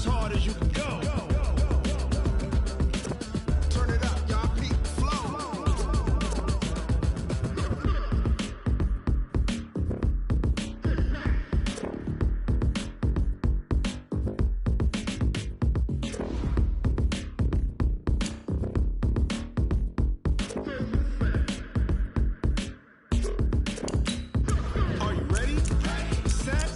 as hard as you can go. Turn it up, y'all. Peak flow. Are you ready? Set.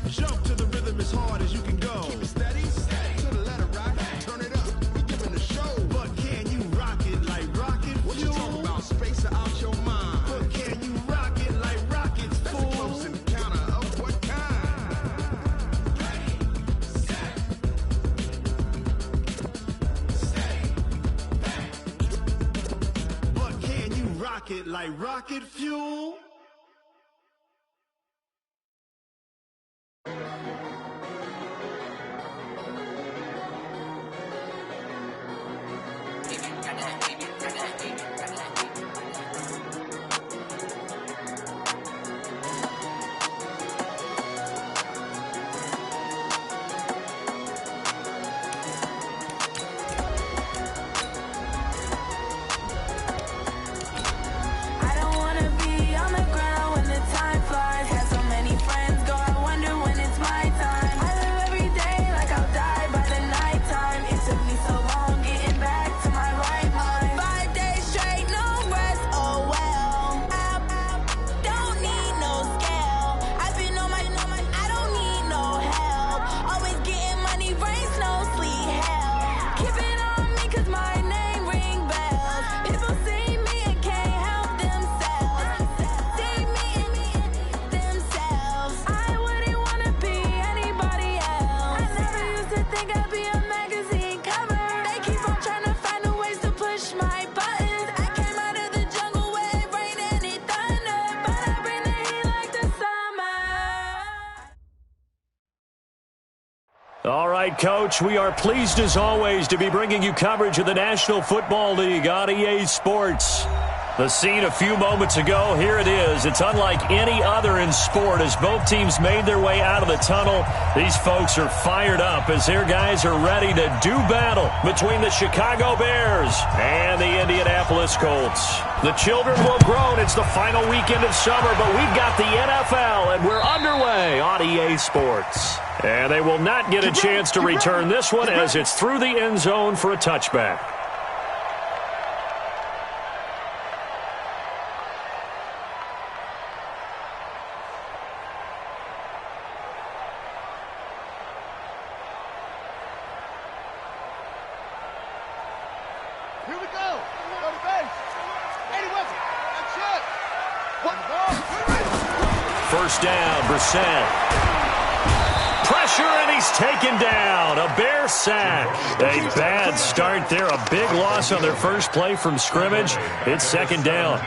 Jump to the rhythm as hard as you can go. Keep it steady. To the letter right. Turn it up. We giving the show. But can you rock it like rocket fuel? What you talking about? Space out your mind. But can you rock it like rockets, fool? That's a close encounter of what kind? Ready, set, stay back. But can you rock it like rocket fuel? I don't wanna be on the ground when the time flies. Had so many friends go, I wonder when it's my time. I live every day like I'll die by the nighttime. It took me so long getting back to my right mind. 5 days straight, no rest, oh well. Don't need no scale. I've been on my, I don't need no help. Always getting money, rain, snow, sleet, hell. Keep it on me 'cause my name ring bells. People see me and can't help themselves. See me themselves. I wouldn't wanna be anybody else. I never used to think I'd be a magazine cover. They keep on trying to find new ways to push my buttons. I came out of the jungle where it rained and it thundered, but I bring the heat like the summer. All right, Coach, we are pleased as always to be bringing you coverage of the National Football League on EA Sports. The scene a few moments ago, here it is. It's unlike any other in sport as both teams made their way out of the tunnel. These folks are fired up as their guys are ready to do battle between the Chicago Bears and the Indianapolis Colts. The children will groan. It's the final weekend of summer, but we've got the NFL, and we're underway on EA Sports. And they will not get a chance to return this one as it's through the end zone for a touchback. Here we go. Go to base. 80 Wilson. That's it. One ball. First down, Brissett. Pressure, and he's taken down. A Bear sack. A bad start there. A big loss on their first play from scrimmage. It's second down.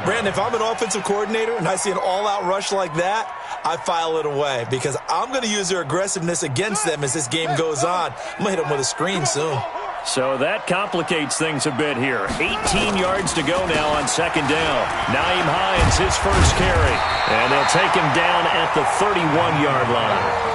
Brandon, if I'm an offensive coordinator and I see an all-out rush like that, I file it away because I'm going to use their aggressiveness against them as this game goes on. I'm going to hit them with a screen soon. So that complicates things a bit here. 18 yards to go now on second down. Nyheim Hines, his first carry. And they'll take him down at the 31-yard line.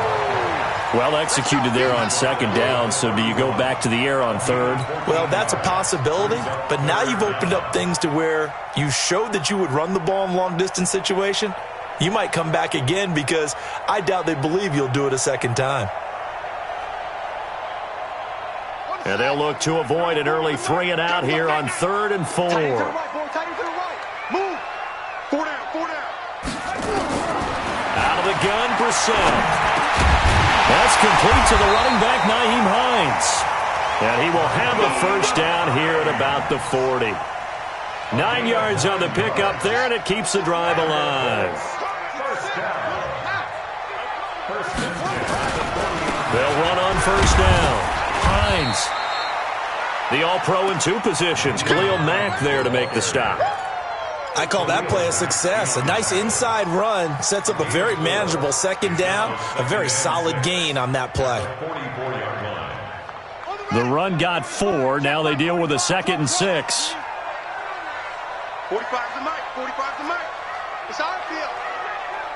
Well executed there on second down, so do you go back to the air on third? Well, that's a possibility, but now you've opened up things to where you showed that you would run the ball in long-distance situation. You might come back again because I doubt they believe you'll do it a second time. And they'll look to avoid an early 3 and out here on 3rd and 4. Tight end to the right, boy. Tight end to the right. Move. 4 down, 4 down. Out of the gun, Brissett. That's complete to the running back, Nyheim Hines. And he will have a first down here at about the 40. 9 yards on the pickup there, and it keeps the drive alive. They'll run on first down. Hines. The All-Pro in 2 positions. Khalil Mack there to make the stop. I call that play a success. A nice inside run sets up a very manageable second down. A very solid gain on that play. The run got 4. Now they deal with a 2nd and 6. 45 to Mike. 45 to Mike. It's our field.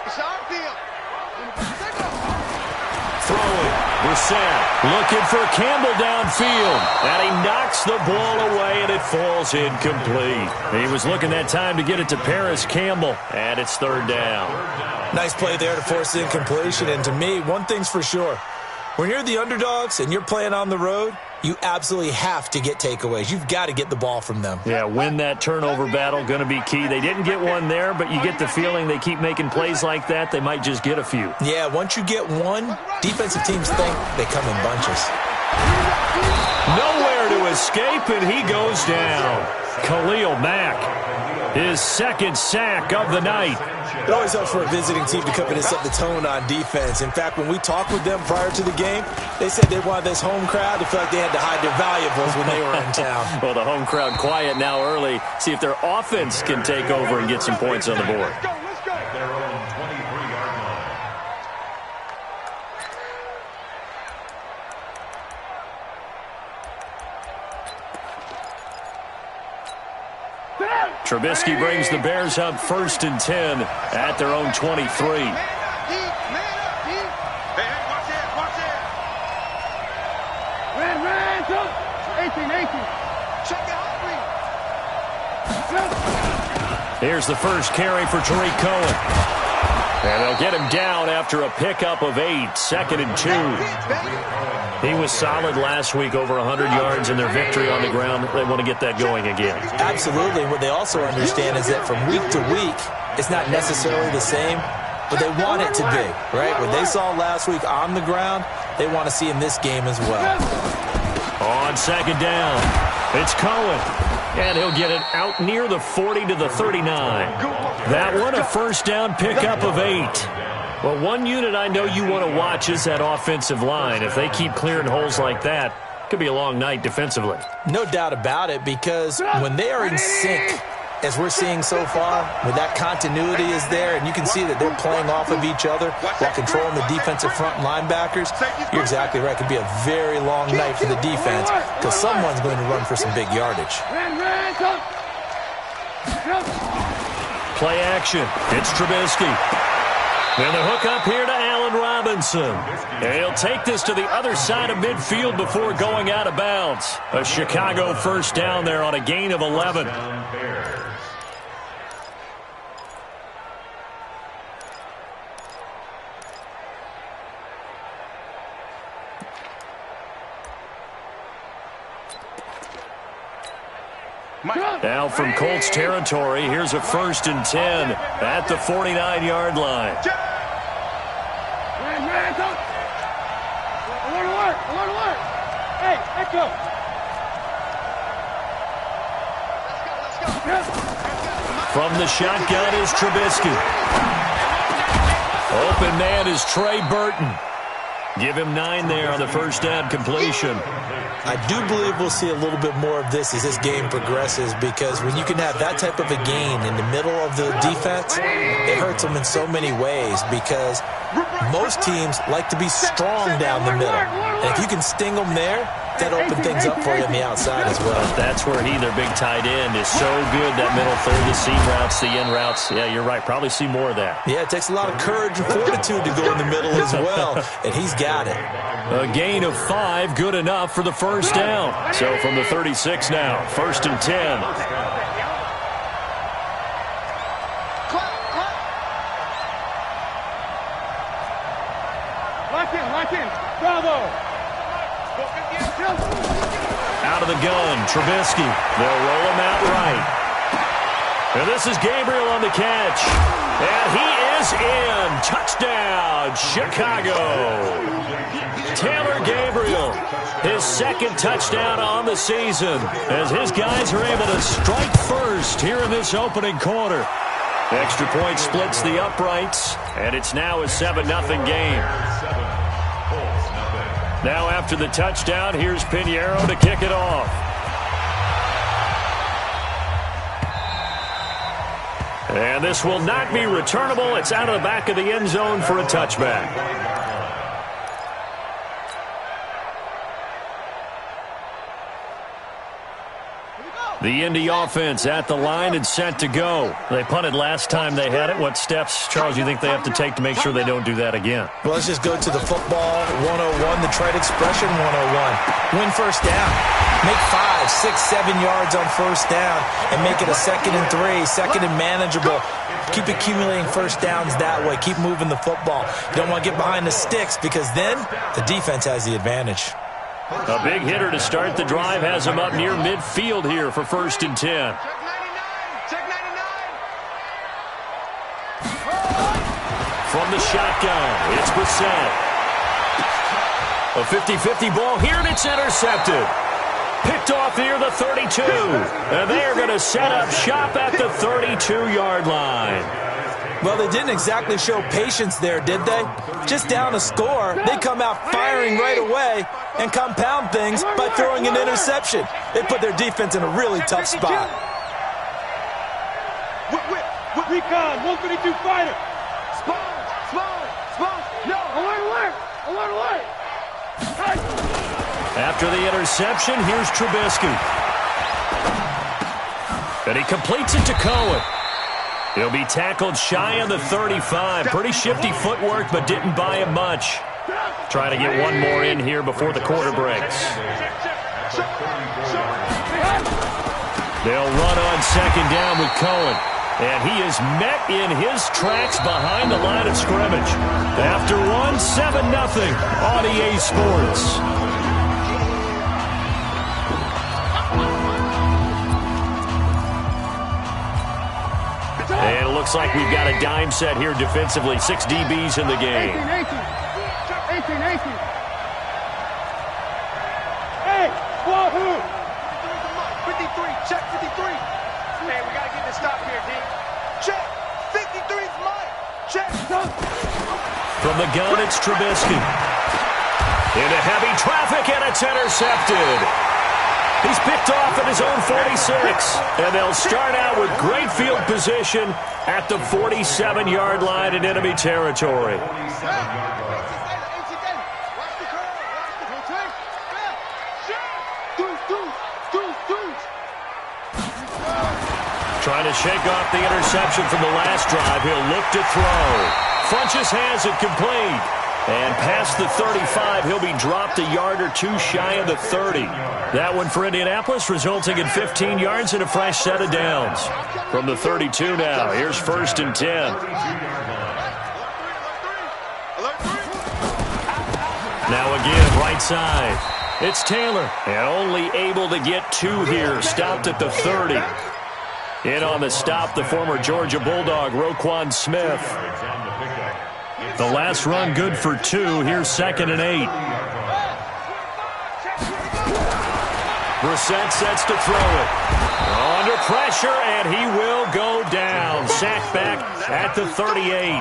It's our field. Throwing. Brissett looking for Campbell downfield. And he knocks the ball away, and it falls incomplete. He was looking that time to get it to Paris Campbell, and it's third down. Nice play there to force the incompletion. And to me, one thing's for sure. When you're the underdogs and you're playing on the road, you absolutely have to get takeaways. You've got to get the ball from them. Yeah, win that turnover battle, going to be key. They didn't get one there, but you get the feeling they keep making plays like that, they might just get a few. Yeah, once you get one, defensive teams think they come in bunches. Nowhere to escape, and he goes down. Khalil Mack, his second sack of the night. It always helps for a visiting team to come in and set the tone on defense. In fact, when we talked with them prior to the game, they said they wanted this home crowd to feel like they had to hide their valuables when they were in town. Well, the home crowd quiet now early. See if their offense can take over and get some points on the board. Let's go. Their own 23-yard line. Trubisky brings the Bears up 1st and 10 at their own 23. Man up, D. Man up, D. Hey, watch it, watch it. Ran, jump. 18. Check it out, Here's the first carry for Tariq Cohen. And they'll get him down after a pickup of 8, 2nd and 2. He was solid last week, over 100 yards in their victory on the ground. They want to get that going again. Absolutely. What they also understand is that from week to week, it's not necessarily the same, but they want it to be, right? What they saw last week on the ground, they want to see in this game as well. On 2nd down, it's Cohen. And he'll get it out near the 40 to the 39. That one, a first down pickup of 8. Well, one unit I know you want to watch is that offensive line. If they keep clearing holes like that, it could be a long night defensively. No doubt about it, because when they are in sync, as we're seeing so far, when that continuity is there and you can see that they're playing off of each other while controlling the defensive front linebackers, you're exactly right. It could be a very long night for the defense because someone's going to run for some big yardage. Play action. It's Trubisky. And the hook up here to Allen Robinson. And he'll take this to the other side of midfield before going out of bounds. A Chicago first down there on a gain of 11. Now from Colts territory, here's a 1st and 10 at the 49-yard line. Alert. Hey, echo. Let's go. From the shotgun is Trubisky. Open man is Trey Burton. Give him 9 there on the first down completion. I do believe we'll see a little bit more of this as this game progresses, because when you can have that type of a gain in the middle of the defense, it hurts them in so many ways, because most teams like to be strong down the middle. And if you can sting them there, that open things up for you on the outside as well. That's where their big tight end, is so good. That middle third, the seam routes, the in routes. Yeah, you're right. Probably see more of that. Yeah, it takes a lot of courage and fortitude to go in the middle as well, and he's got it. A gain of 5, good enough for the first down. So from the 36 now, 1st and 10. Lock in. Bravo. Out of the gun, Trubisky. They'll roll him out right. And this is Gabriel on the catch. And he is in. Touchdown, Chicago. Taylor Gabriel, his 2nd touchdown on the season, as his guys are able to strike first here in this opening quarter. Extra point splits the uprights, and it's now a 7-0 game. Now after the touchdown, here's Pinheiro to kick it off. And this will not be returnable. It's out of the back of the end zone for a touchback. Here we go. The Indy offense at the line and set to go. They punted last time they had it. What steps, Charles, you think they have to take to make sure they don't do that again? Well, let's just go to the football 101, the trade expression 101. Win first down. Make 5, 6, 7 yards on first down and make it a 2nd and 3, 2nd and manageable. Keep accumulating first downs that way. Keep moving the football. You don't want to get behind the sticks because then the defense has the advantage. A big hitter to start the drive has him up near midfield here for 1st and 10. Check 99. From the shotgun, it's Brissett. A 50-50 ball here, and it's intercepted. Picked off near the 32. And they are going to set up shop at the 32-yard line. Well, they didn't exactly show patience there, did they? Just down a score, they come out firing right away and compound things by throwing an interception. They put their defense in a really tough spot. Recon, 152 fighter. Small. No, alert. After the interception, here's Trubisky. And he completes it to Cohen. He'll be tackled shy of the 35. Pretty shifty footwork, but didn't buy him much. Trying to get one more in here before the quarter breaks. They'll run on 2nd down with Cohen. And he is met in his tracks behind the line of scrimmage. After 7-0 on EA Sports. And it looks like we've got a dime set here defensively. 6 DBs in the game. 18. Hey, wahoo! 53, check 53. Man, we got to get this stop here, D. Check, 53's mine. Check. From the gun, it's Trubisky. Into heavy traffic, and it's intercepted. He's picked off at his own 46. And they'll start out with great field position at the 47-yard line in enemy territory. Trying to shake off the interception from the last drive. He'll look to throw. Funches has it complete. And past the 35, he'll be dropped a yard or two shy of the 30. That one for Indianapolis, resulting in 15 yards and a fresh set of downs. From the 32 now, here's 1st and 10. Now again, right side. It's Taylor, and only able to get 2 here, stopped at the 30. In on the stop, the former Georgia Bulldog, Roquan Smith. The last run good for 2. Here's 2nd and 8. Brissett sets to throw it. Under pressure, and he will go down. Sacked back at the 38.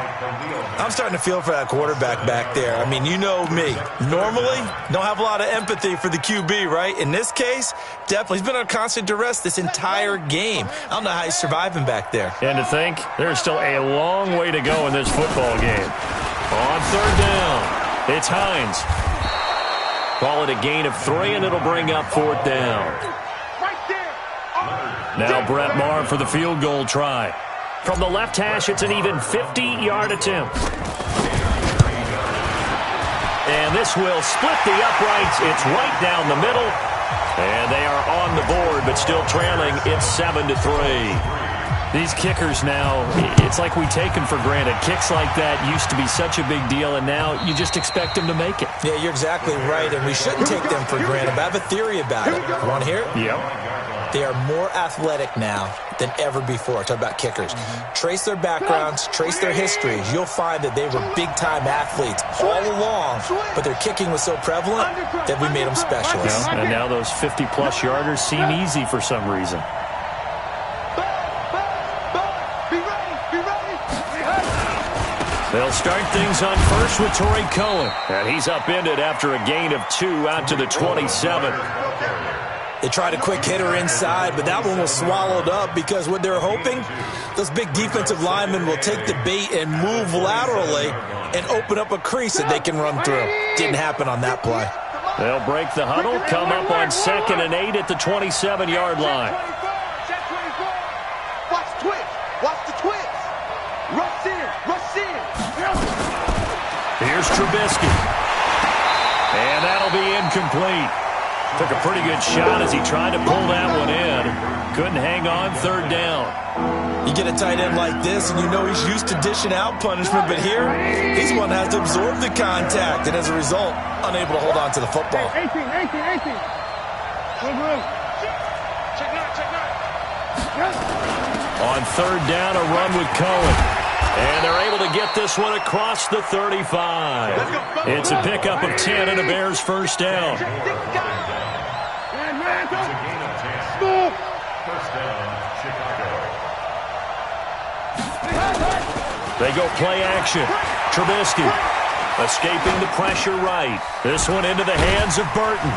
I'm starting to feel for that quarterback back there. I mean, you know me. Normally, don't have a lot of empathy for the QB, right? In this case, definitely. He's been under constant duress this entire game. I don't know how he's surviving back there. And to think, there's still a long way to go in this football game. On 3rd down, it's Hines. Call it a gain of 3, and it'll bring up 4th down. Now Brett Maher for the field goal try. From the left hash, it's an even 50-yard attempt. And this will split the uprights. It's right down the middle. And they are on the board, but still trailing. It's 7-3. These kickers now, it's like we take them for granted. Kicks like that used to be such a big deal, and now you just expect them to make it. Yeah, you're exactly right, and we shouldn't take them for granted. But I have a theory about it. You want to hear it? Yep. They are more athletic now than ever before. Talk about kickers. Trace their backgrounds, trace their histories. You'll find that they were big-time athletes all along, but their kicking was so prevalent that we made them specialists. Yeah, and now those 50-plus yarders seem easy for some reason. They'll start things on first with Torrey Cohen. And he's upended after a gain of 2 out to the 27. They tried a quick hitter inside, but that one was swallowed up because what they're hoping, those big defensive linemen will take the bait and move laterally and open up a crease that they can run through. Didn't happen on that play. They'll break the huddle, come up on 2nd and 8 at the 27-yard line. Here's Trubisky. And that'll be incomplete. Took a pretty good shot as he tried to pull that one in. Couldn't hang on, third down. You get a tight end like this, and you know he's used to dishing out punishment, but here, he's one that has to absorb the contact, and as a result, unable to hold on to the football. 18. Check nine. On third down, a run with Cohen. And they're able to get this one across the 35. It's a pickup of 10 and a Bears first down. They go play action. Trubisky escaping the pressure right. This one into the hands of Burton.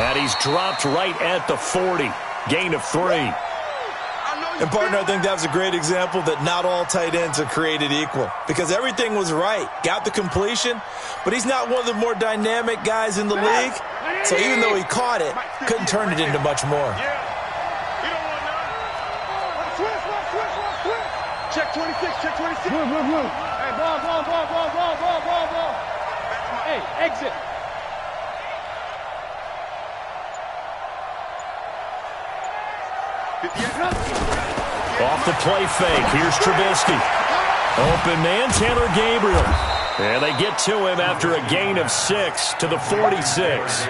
And he's dropped right at the 40. Gain of 3. And, partner, I think that was a great example that not all tight ends are created equal because everything was right. Got the completion, but he's not one of the more dynamic guys in the league. So even though he caught it, couldn't turn it into much more. Check 26. Blue. Hey, ball. Hey, exit. Off the play fake. Here's Trubisky. Open man, Taylor Gabriel. And they get to him after a gain of 6 to the 46.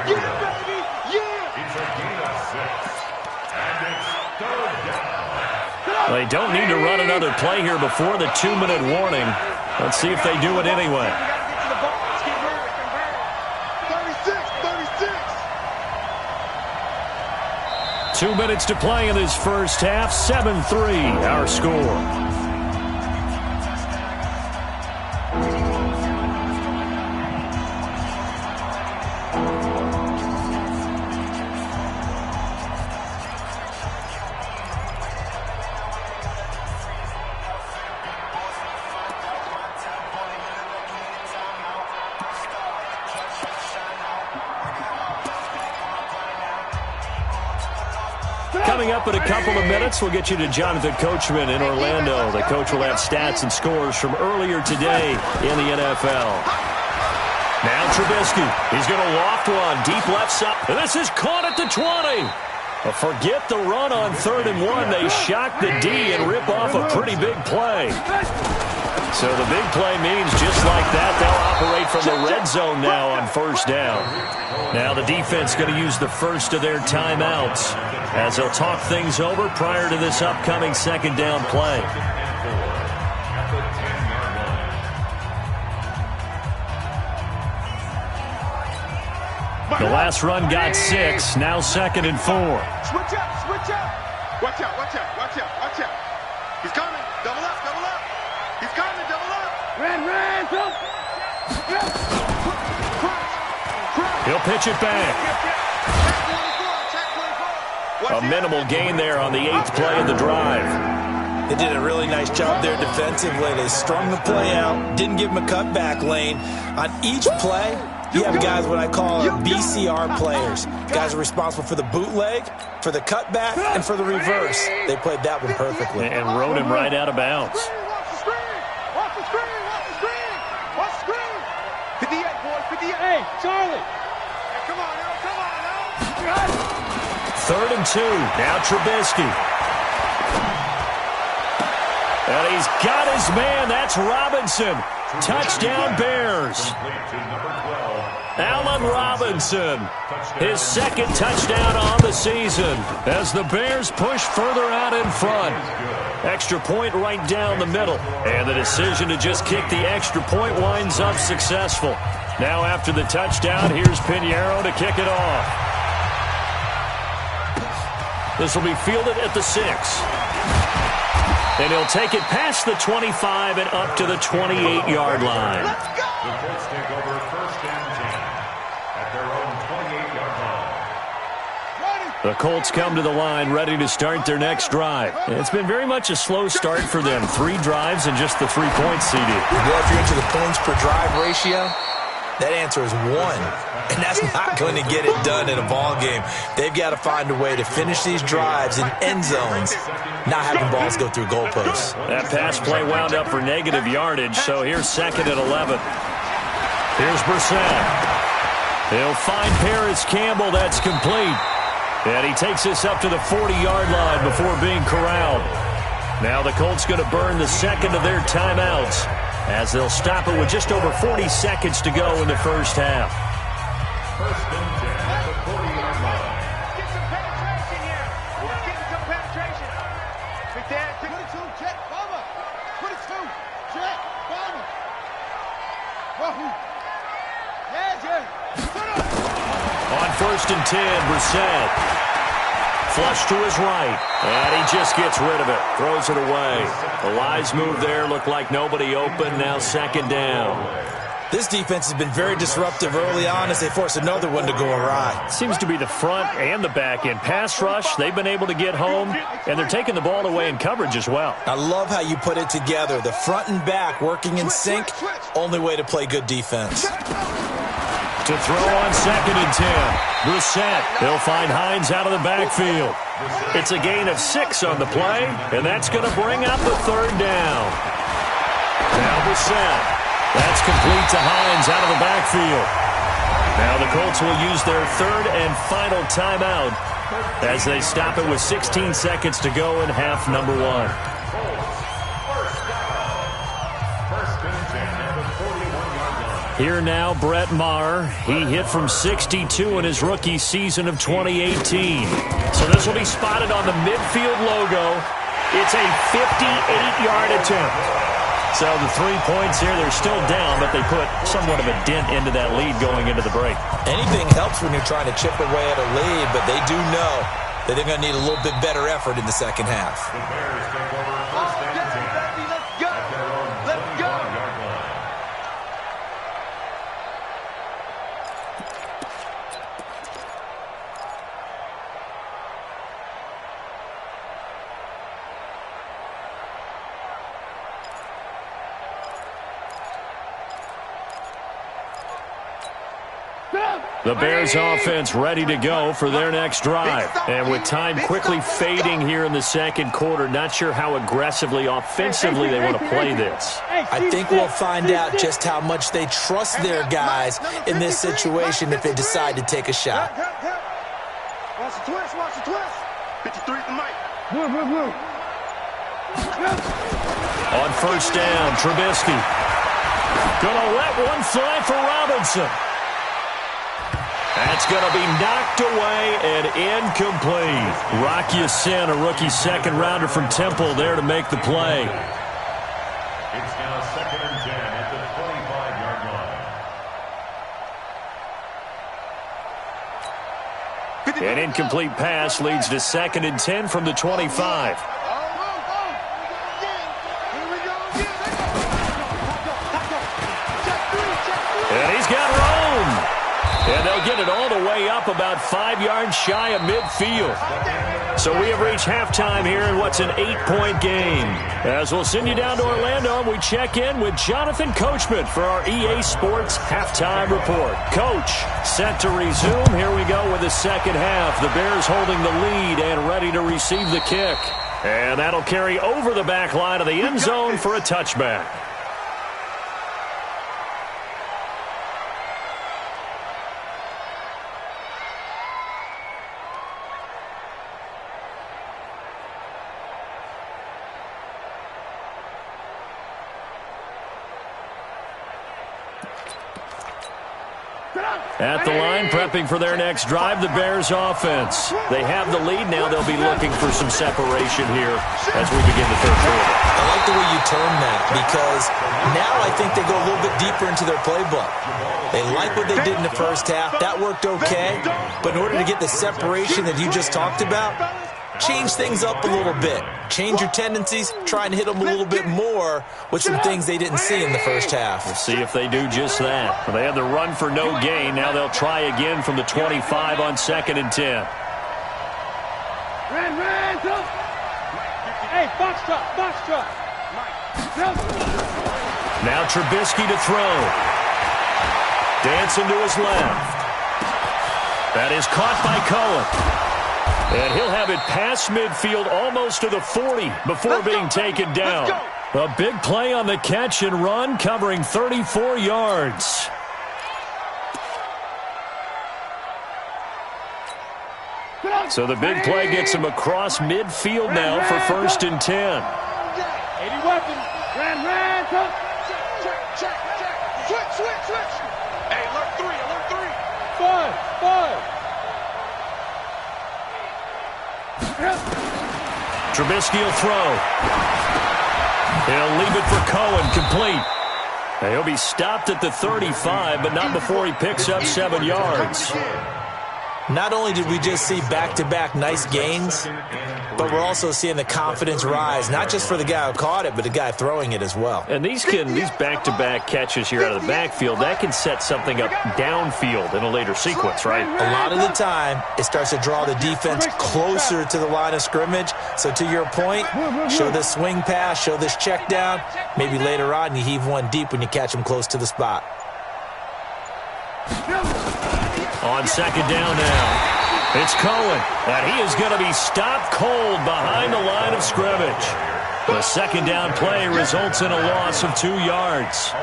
They don't need to run another play here before the 2-minute warning. Let's see if they do it anyway. 2 minutes to play in this first half. 7-3, our score. Coming up in a couple of minutes, we'll get you to Jonathan Coachman in Orlando. The coach will have stats and scores from earlier today in the NFL. Now Trubisky. He's going to loft one deep left side. This is caught at the 20. Forget the run on 3rd and 1. They shock the D and rip off a pretty big play. So the big play means just like that, they'll operate from the red zone now on first down. Now the defense going to use the first of their timeouts as they'll talk things over prior to this upcoming second down play. The last run got 6, now 2nd and 4. Switch out. Watch out. He's coming. Double up. He's coming. Double up. Ran. He'll pitch it back. A minimal gain there on the 8th play of the drive. They did a really nice job there defensively. They strung the play out, didn't give him a cutback lane. On each play, you have guys what I call BCR players. Guys are responsible for the bootleg, for the cutback, and for the reverse. They played that one perfectly. And rode him right out of bounds. Watch the screen. 58, boys. 58. Hey, Charlie. Hey, come on now. 3rd and 2. Now Trubisky. And he's got his man. That's Robinson. Touchdown Bears. Allen Robinson. His 2nd touchdown on the season as the Bears push further out in front. Extra point right down the middle. And the decision to just kick the extra point winds up successful. Now after the touchdown, here's Pinheiro to kick it off. This will be fielded at the 6. And he'll take it past the 25 and up to the 28-yard line. The Colts take over 1st and 10 at their own 28-yard line. The Colts come to the line ready to start their next drive. It's been very much a slow start for them. 3 drives and just the 3 points, CD. Well, if you're into the points per drive ratio, that answer is 1. And that's not going to get it done in a ball game. They've got to find a way to finish these drives in end zones, not having balls go through goalposts. That pass play wound up for negative yardage, so here's 2nd and 11. Here's Brissett. He'll find Paris Campbell. That's complete. And he takes this up to the 40-yard line before being corralled. Now the Colts going to burn the second of their timeouts as they'll stop it with just over 40 seconds to go in the first half. First and 10 at the 40-yard line. Get some penetration here. We're getting some penetration. Big Dan, 22, jet, bomber. 22, jet, bomber. Wahoo. Yeah. On first and 10, Brissett. Flush to his right, and he just gets rid of it. Throws it away. The wise move there. Looked like nobody open. Now second down. This defense has been very disruptive early on as they force another one to go awry. Seems to be the front and the back end. Pass rush, they've been able to get home, and they're taking the ball away in coverage as well. I love how you put it together. The front and back working in sync. Only way to play good defense. To throw on second and 10. Brissett. He'll find Hines out of the backfield. It's a gain of 6 on the play, and that's going to bring up the third down. Now Brissett. That's complete to Hines out of the backfield. Now the Colts will use their third and final timeout as they stop it with 16 seconds to go in half number 1. Here now, Brett Maher. He hit from 62 in his rookie season of 2018. So this will be spotted on the midfield logo. It's a 58-yard attempt. So the 3 points here, they're still down, but they put somewhat of a dent into that lead going into the break. Anything helps when you're trying to chip away at a lead, but they do know that they're going to need a little bit better effort in the second half. The Bears take over first and 10. Let's go. Let's go. The Bears offense ready to go for their next drive. And with time quickly fading here in the second quarter, not sure how aggressively, offensively they want to play this. I think we'll find out just how much they trust their guys in this situation if they decide to take a shot. Watch the twist, watch the twist. 53 at the mic. On first down, Trubisky. Gonna let one fly for Robinson. That's going to be knocked away and incomplete. Rock Ya-Sin, a rookie second-rounder from Temple, there to make the play. It's now second and 10 at the 25-yard line. An incomplete pass leads to second and 10 from the 25. And he's got room. And they'll get it all the way up about 5 yards shy of midfield. So we have reached halftime here in what's an 8-point game. As we'll send you down to Orlando, and we check in with Jonathan Coachman for our EA Sports Halftime Report. Coach, set to resume. Here we go with the second half. The Bears holding the lead and ready to receive the kick. And that'll carry over the back line of the end zone for a touchback. At the line, prepping for their next drive, the Bears offense. They have the lead now. They'll be looking for some separation here as we begin the third quarter. I like the way you term that because now I think they go a little bit deeper into their playbook. They like what they did in the first half. That worked okay. But in order to get the separation that you just talked about, change things up a little bit. Change your tendencies, try and hit them a little bit more with some things they didn't see in the first half. We'll see if they do just that. They had the run for no gain. Now they'll try again from the 25 on second and 10. Hey, box truck. Now Trubisky to throw. Dancing to his left. That is caught by Cohen. And he'll have it past midfield almost to the 40 before being taken down. A big play on the catch and run, covering 34 yards. So the big play gets him across midfield now for 1st and 10. 80 weapons. Ran. Check. Switch. Hey, alert 3. 5. Trubisky will throw. He'll leave it for Cohen, complete. Now he'll be stopped at the 35, but not before he picks up 7 yards. Not only did we just see back-to-back nice gains, but we're also seeing the confidence rise, not just for the guy who caught it, but the guy throwing it as well. And these back-to-back catches here out of the backfield, that can set something up downfield in a later sequence, right? A lot of the time, it starts to draw the defense closer to the line of scrimmage. So to your point, show this swing pass, show this check down. Maybe later on you heave one deep when you catch him close to the spot. On 2nd down now, it's Cohen, and he is going to be stopped cold behind the line of scrimmage. The 2nd down play results in a loss of 2 yards.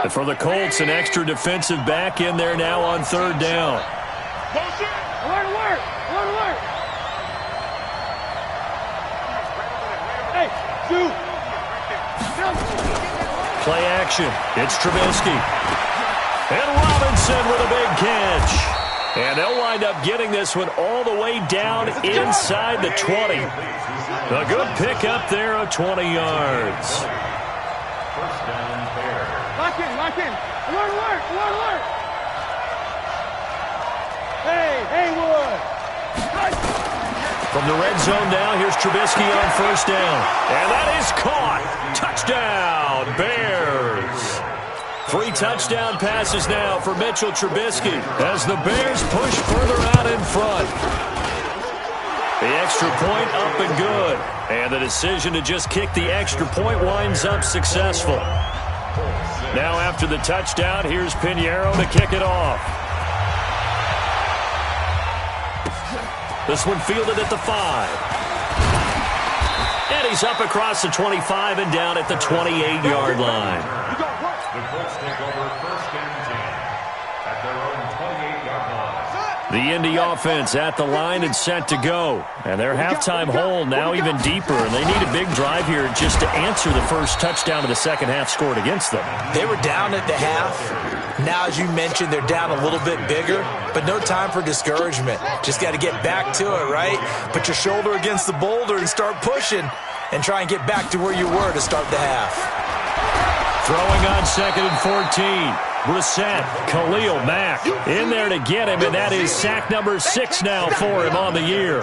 And for the Colts, an extra defensive back in there now on 3rd down. Alert. Hey, shoot. Play action. It's Trubisky. And Robinson with a big catch. And they'll wind up getting this one all the way down inside the 20. A good pick up there of 20 yards. Lock in. Alert. Hey, Wood. From the red zone now, here's Trubisky on 1st down. And that is caught. Touchdown, Bears. 3 touchdown passes now for Mitchell Trubisky as the Bears push further out in front. The extra point up and good. And the decision to just kick the extra point winds up successful. Now after the touchdown, here's Pinheiro to kick it off. This one fielded at the 5. And he's up across the 25 and down at the 28-yard line. The Colts take over 1st and 10 at their own 28-yard line. The Indy offense at the line and set to go. And their halftime hole now even deeper. And they need a big drive here just to answer the first touchdown of the second half scored against them. They were down at the half. Now, as you mentioned, they're down a little bit bigger, but no time for discouragement. Just got to get back to it, right? Put your shoulder against the boulder and start pushing and try and get back to where you were to start the half. Throwing on 2nd and 14. Brissett, Khalil Mack in there to get him, and that is sack number 6 now for him on the year.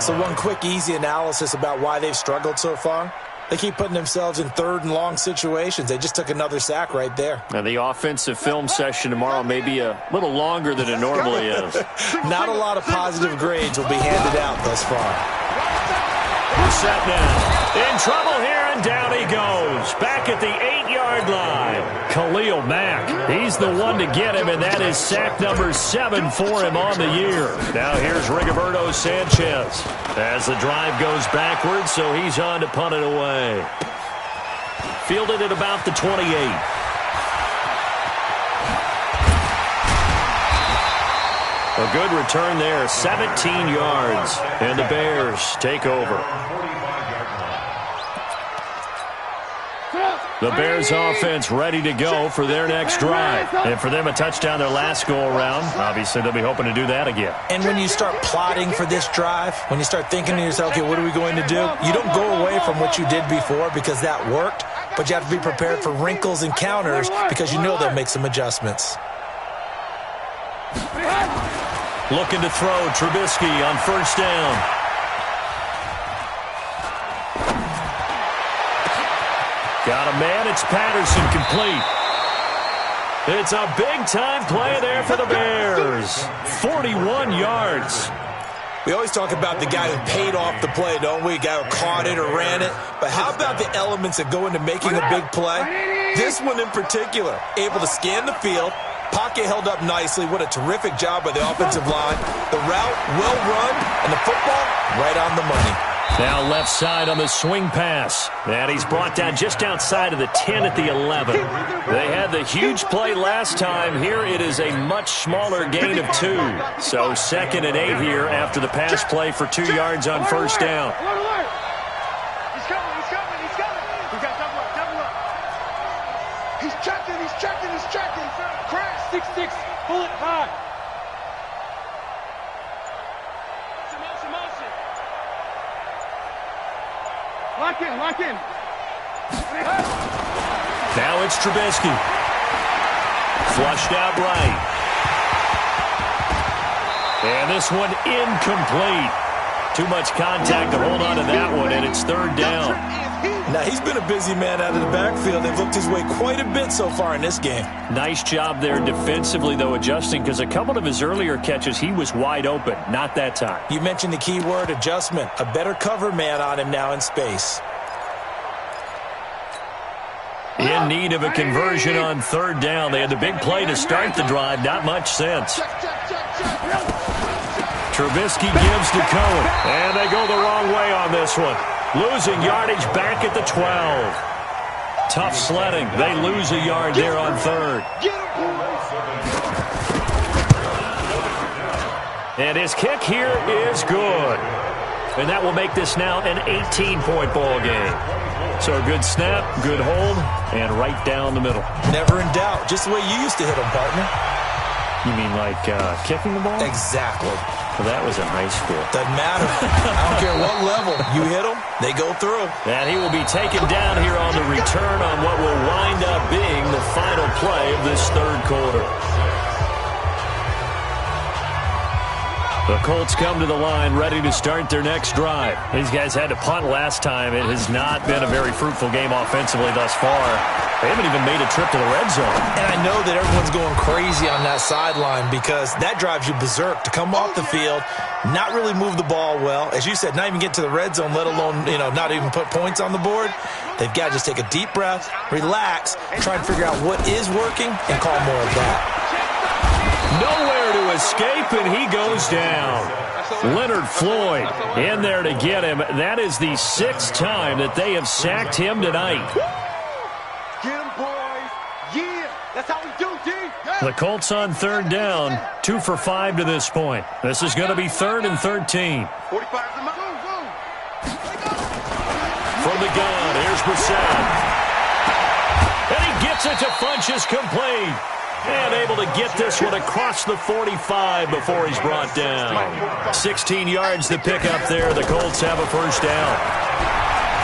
So one quick, easy analysis about why they've struggled so far. They keep putting themselves in 3rd and long situations. They just took another sack right there. And the offensive film session tomorrow may be a little longer than it normally is. Not a lot of positive grades will be handed out thus far. Brissett now in trouble here, and down he goes. Back at the 8-yard line. Khalil Mack, he's the one to get him, and that is sack number 7 for him on the year. Now here's Rigoberto Sanchez as the drive goes backwards, so he's on to punt it away. Fielded at about the 28. A good return there, 17 yards, and the Bears take over. The Bears offense ready to go for their next drive. And for them, a touchdown their last go-around. Obviously, they'll be hoping to do that again. And when you start plotting for this drive, when you start thinking to yourself, okay, what are we going to do? You don't go away from what you did before because that worked, but you have to be prepared for wrinkles and counters because you know they'll make some adjustments. Looking to throw, Trubisky on 1st down. Got a man, it's Patterson, complete. It's a big-time play there for the Bears. 41 yards. We always talk about the guy who paid off the play, don't we? The guy who caught it or ran it. But how about the elements that go into making a big play? This one in particular, able to scan the field. Pocket held up nicely. What a terrific job by the offensive line. The route well run, and the football right on the money. Now left side on the swing pass. And he's brought down just outside of the 10 at the 11. They had the huge play last time. Here it is a much smaller gain of 2. So 2nd and 8 here after the pass play for 2 yards on first down. He's coming. He's got double up. He's checking. Crash. 6-6. Pull it high. Motion. Lock in. Now it's Trubisky. Flushed out right. And this one incomplete. Too much contact to hold on to that one, and it's 3rd down. Now, he's been a busy man out of the backfield. They've looked his way quite a bit so far in this game. Nice job there defensively, though, adjusting, because a couple of his earlier catches, he was wide open. Not that time. You mentioned the key word, adjustment. A better cover man on him now in space. In need of a conversion on 3rd down. They had the big play to start the drive. Not much sense. Trubisky gives to Cohen. And they go the wrong way on this one. Losing yardage back at the 12. Tough sledding. They lose a yard there on 3rd. And his kick here is good. And that will make this now an 18-point ball game. So a good snap, good hold, and right down the middle. Never in doubt. Just the way you used to hit them, partner. You mean like kicking the ball? Exactly. Well, that was in high school. Doesn't matter. I don't care what level. You hit them, they go through. And he will be taken down here on the return on what will wind up being the final play of this 3rd quarter. The Colts come to the line ready to start their next drive. These guys had to punt last time. It has not been a very fruitful game offensively thus far. They haven't even made a trip to the red zone. And I know that everyone's going crazy on that sideline because that drives you berserk to come off the field, not really move the ball well. As you said, not even get to the red zone, let alone, not even put points on the board. They've got to just take a deep breath, relax, try and figure out what is working, and call more of that. Nowhere to escape, and he goes down. Leonard Floyd in there to get him. That is the 6th time that they have sacked him tonight. Get him, boys. Yeah, that's how we do, D. The Colts on 3rd down, 2 for 5 to this point. This is going to be 3rd and 13. 45's the From the gun, here's Brissett. And he gets it to Funchess complete. And able to get this one across the 45 before he's brought down. 16 yards to pick up there. The Colts have a first down.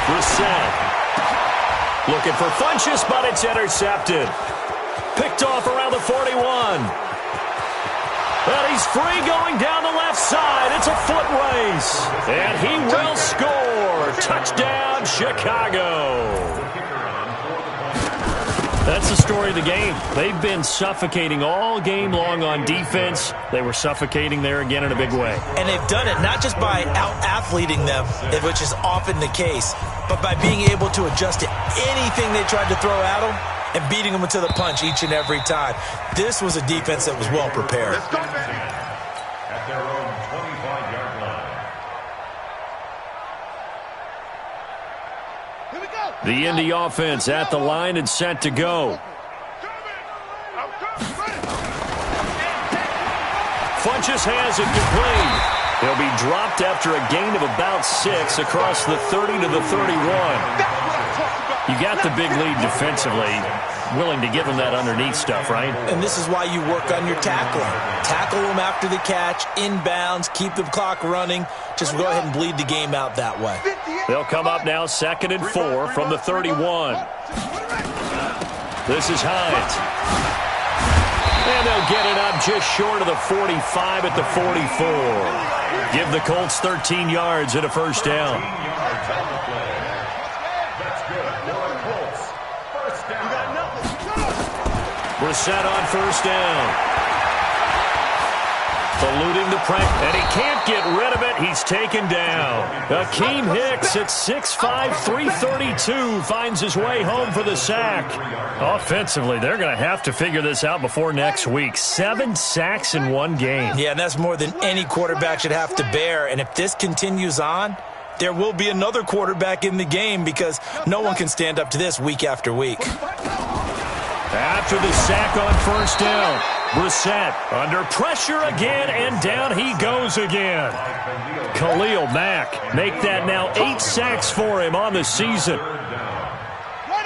Brissett looking for Funchess, but it's intercepted. Picked off around the 41. And he's free going down the left side. It's a foot race. And he will score. Touchdown, Chicago. That's the story of the game. They've been suffocating all game long on defense. They were suffocating there again in a big way. And they've done it not just by out-athleting them, which is often the case, but by being able to adjust to anything they tried to throw at them and beating them to the punch each and every time. This was a defense that was well prepared. At their own 25-yard line. The Indy offense at the line and set to go. Funchess has it complete. He'll be dropped after a gain of about 6 across the 30 to the 31. You got the big lead defensively. Willing to give him that underneath stuff, right? And this is why you work on your tackling. Tackle them after the catch, inbounds, keep the clock running. Just go ahead and bleed the game out that way. They'll come up now 2nd and 4 from the 31. This is Hines. And they'll get it up just short of the 45 at the 44. Give the Colts 13 yards and a first down. Brissett on first down. Eluding the pressure, and he can't get rid of it. He's taken down. Akeem Hicks at 6'5", 332 finds his way home for the sack. Offensively, they're going to have to figure this out before next week. 7 sacks in one game. Yeah, and that's more than any quarterback should have to bear. And if this continues on, there will be another quarterback in the game because no one can stand up to this week after week. After the sack on first down, Brissett under pressure again, and down he goes again. Khalil Mack make that now 8 sacks for him on the season.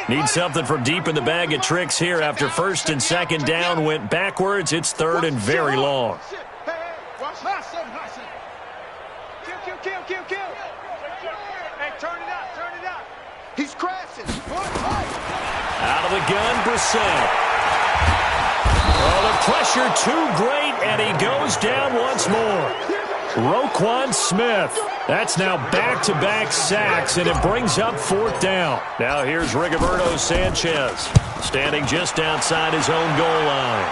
Need something from deep in the bag of tricks here after first and second down went backwards. It's third and very long. Hey, turn it up. He's crashing. Out of the gun, Brissett. Oh, the pressure too great, and he goes down once more. Roquan Smith. That's now back-to-back sacks, and it brings up fourth down. Now here's Rigoberto Sanchez, standing just outside his own goal line.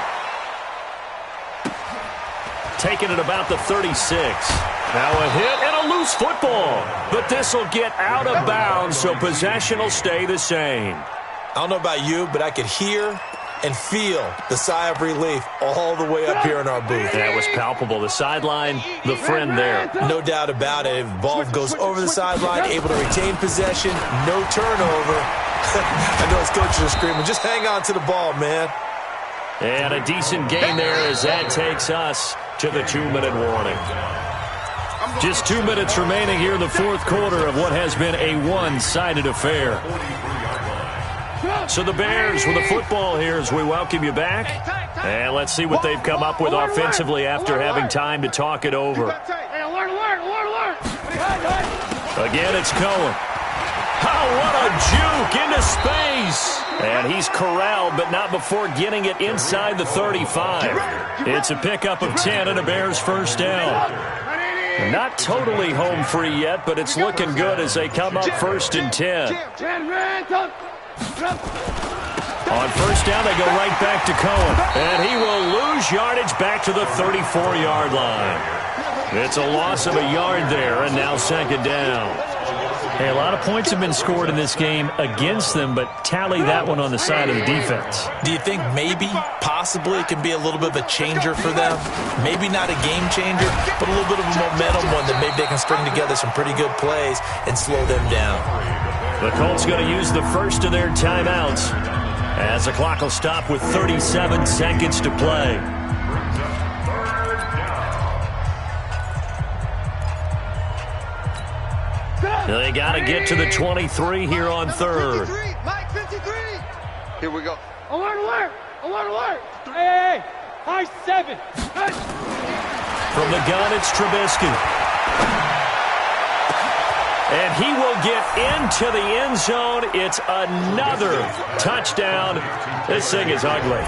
Taking it about the 36. Now a hit and a loose football. But this will get out of bounds, so possession will stay the same. I don't know about you, but I could hear and feel the sigh of relief all the way up here in our booth. That was palpable. The sideline, the friend there. No doubt about it. If the ball goes over the sideline, able to retain possession, no turnover. I know his coaches are screaming, just hang on to the ball, man. And a decent gain there as that takes us to the 2-minute warning. Just 2 minutes remaining here in the fourth quarter of what has been a one-sided affair. So the Bears with the football here as we welcome you back. And let's see what they've come up with offensively after having time to talk it over. Again, it's Cohen. Oh, what a juke into space. And he's corralled, but not before getting it inside the 35. It's a pickup of 10 and a Bears first down. Not totally home free yet, but it's looking good as they come up first and 10. On first down, they go right back to Cohen. And he will lose yardage back to the 34-yard line. It's a loss of a yard there, and now second down. Hey, a lot of points have been scored in this game against them, but tally that one on the side of the defense. Do you think maybe, possibly, it can be a little bit of a changer for them? Maybe not a game changer, but a little bit of a momentum one that maybe they can string together some pretty good plays and slow them down. The Colts going to use the first of their timeouts as the clock will stop with 37 seconds to play. They got to get to the 23 here on third. Mike 53. Here we go. Alert! Hey! High 7. From the gun, it's Trubisky. And he will get into the end zone. It's another touchdown. This thing is ugly.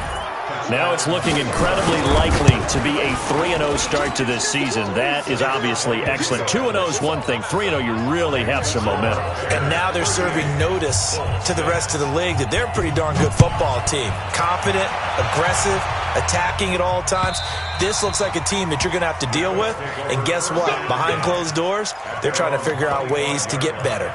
Now it's looking incredibly likely to be a 3-0 start to this season. That is obviously excellent. 2-0 is one thing. 3-0, you really have some momentum. And now they're serving notice to the rest of the league that they're a pretty darn good football team. Confident, aggressive, attacking at all times. This looks like a team that you're going to have to deal with. And guess what? Behind closed doors, they're trying to figure out ways to get better.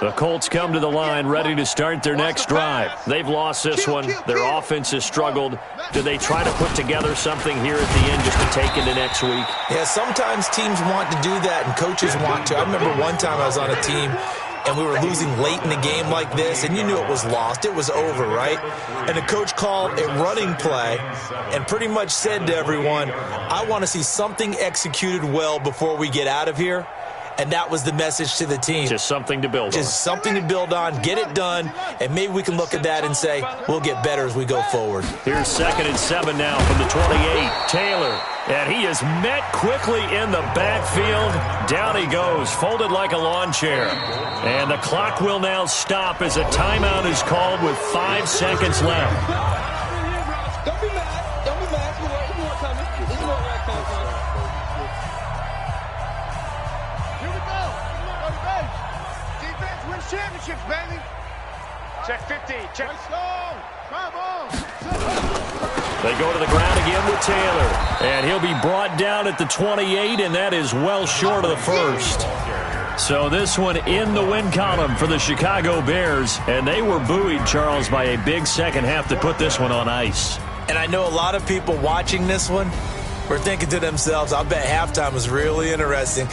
The Colts come to the line ready to start their next drive. They've lost this one. Their offense has struggled. Do they try to put together something here at the end just to take into next week? Yeah, sometimes teams want to do that and coaches want to. I remember one time I was on a team and we were losing late in the game like this, and you knew it was lost. It was over, right? And the coach called a running play and pretty much said to everyone, I want to see something executed well before we get out of here. And that was the message to the team. Just something to build on. Just something to build on, get it done, and maybe we can look at that and say, we'll get better as we go forward. Here's 2nd and 7 now from the 28. Taylor, and he is met quickly in the backfield. Down he goes, folded like a lawn chair. And the clock will now stop as a timeout is called with 5 seconds left. Don't be mad. There's more coming. There's more coming. Championships, baby. Check 50. Check. They go to the ground again with Taylor. And he'll be brought down at the 28, and that is well short of the first. So this one in the win column for the Chicago Bears, and they were buoyed, Charles, by a big second half to put this one on ice. And I know a lot of people watching this one were thinking to themselves, I bet halftime was really interesting.